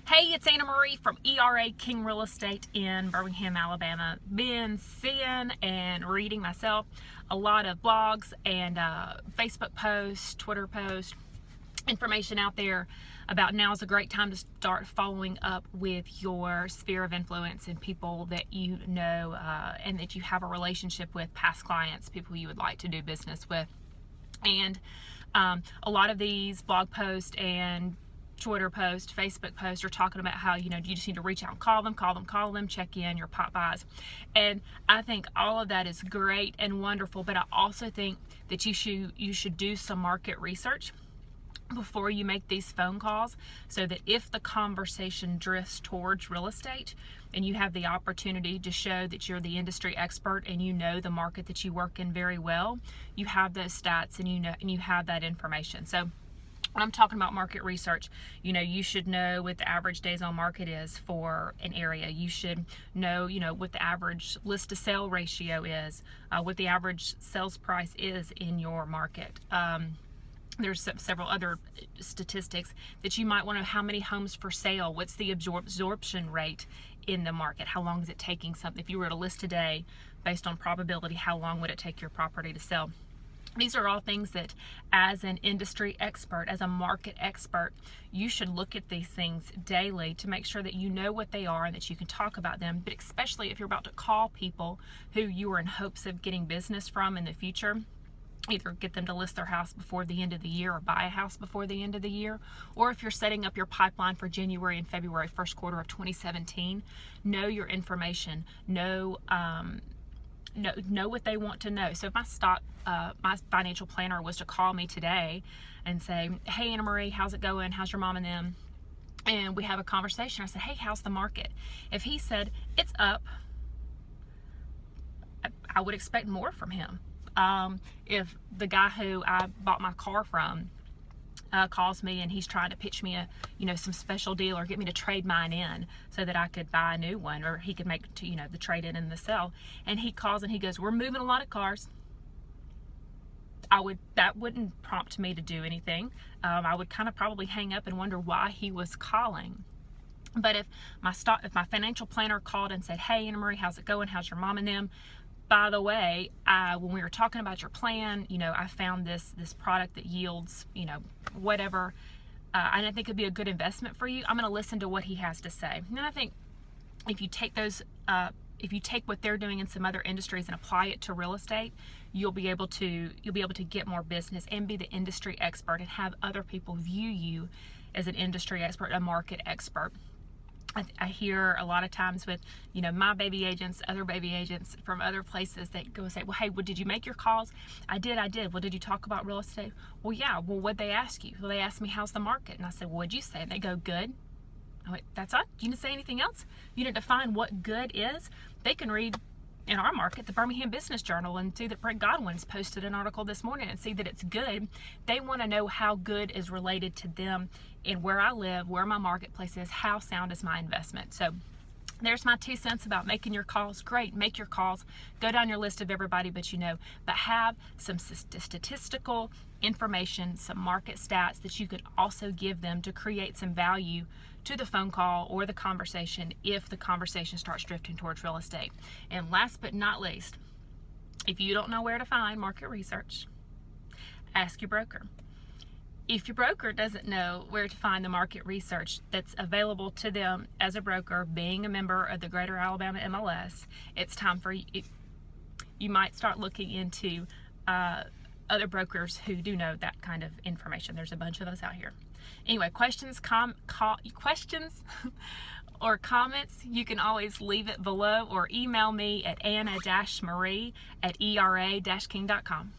Hey, it's Anna Marie from ERA King Real Estate in Birmingham, Alabama. Been seeing and reading myself a lot of blogs and Facebook posts, Twitter posts, information out there about now's a great time to start following up with your sphere of influence and people that you know and that you have a relationship with, past clients, people you would like to do business with. And a lot of these blog posts and Twitter posts, Facebook posts are talking about how, you just need to reach out and call them, check in your pop buys. And I think all of that is great and wonderful, but I also think that you should do some market research before you make these phone calls, so that if the conversation drifts towards real estate and you have the opportunity to show that you're the industry expert and you know the market that you work in very well, you have those stats and you have that information. So when I'm talking about market research, you should know what the average days on market is for an area. You should know, what the average list to sale ratio is, what the average sales price is in your market. There's several other statistics that you might want to know. How many homes for sale? What's the absorption rate in the market? How long is it taking something? If you were to list today based on probability, how long would it take your property to sell? These are all things that, as an industry expert, as a market expert, you should look at these things daily to make sure that you know what they are and that you can talk about them. But especially if you're about to call people who you are in hopes of getting business from in the future, either get them to list their house before the end of the year or buy a house before the end of the year, or if you're setting up your pipeline for January and February, first quarter of 2017, know your information, know what they want to know. So if my financial planner was to call me today and say, hey, Anna Marie, how's it going? How's your mom and them? And we have a conversation. I said, hey, how's the market? If he said it's up, I would expect more from him. If the guy who I bought my car from calls me and he's trying to pitch me some special deal or get me to trade mine in so that I could buy a new one, or he could make the trade in and the sell, and he calls and he goes, we're moving a lot of cars, that wouldn't prompt me to do anything. I would kind of probably hang up and wonder why he was calling. But if my financial planner called and said, hey, Anna Marie, how's it going? How's your mom and them? By the way, when we were talking about your plan, I found this product that yields, whatever, and I think it'd be a good investment for you. I'm going to listen to what he has to say. And then I think if you take what they're doing in some other industries and apply it to real estate, you'll be able to get more business and be the industry expert and have other people view you as an industry expert, a market expert. I hear a lot of times with, my baby agents, other baby agents from other places that go and say, well, hey, did you make your calls? I did. Well, did you talk about real estate? Well, yeah. Well, what'd they ask you? Well, they asked me, how's the market? And I said, well, what'd you say? And they go, good. I went, that's all? You didn't say anything else? You didn't define what good is? They can read, in our market, the Birmingham Business Journal, and see that Brent Godwin's posted an article this morning and see that it's good. They want to know how good is related to them and where I live, where my marketplace is, how sound is my investment. So there's my 2 cents about making your calls. Great, make your calls. Go down your list of everybody but have some statistical information, some market stats that you could also give them to create some value to the phone call or the conversation if the conversation starts drifting towards real estate. And last but not least, if you don't know where to find market research, ask your broker. If your broker doesn't know where to find the market research that's available to them as a broker, being a member of the Greater Alabama MLS, it's time for you. You might start looking into other brokers who do know that kind of information. There's a bunch of those out here. Anyway, questions or comments, you can always leave it below or email me at anna-marie@era-king.com.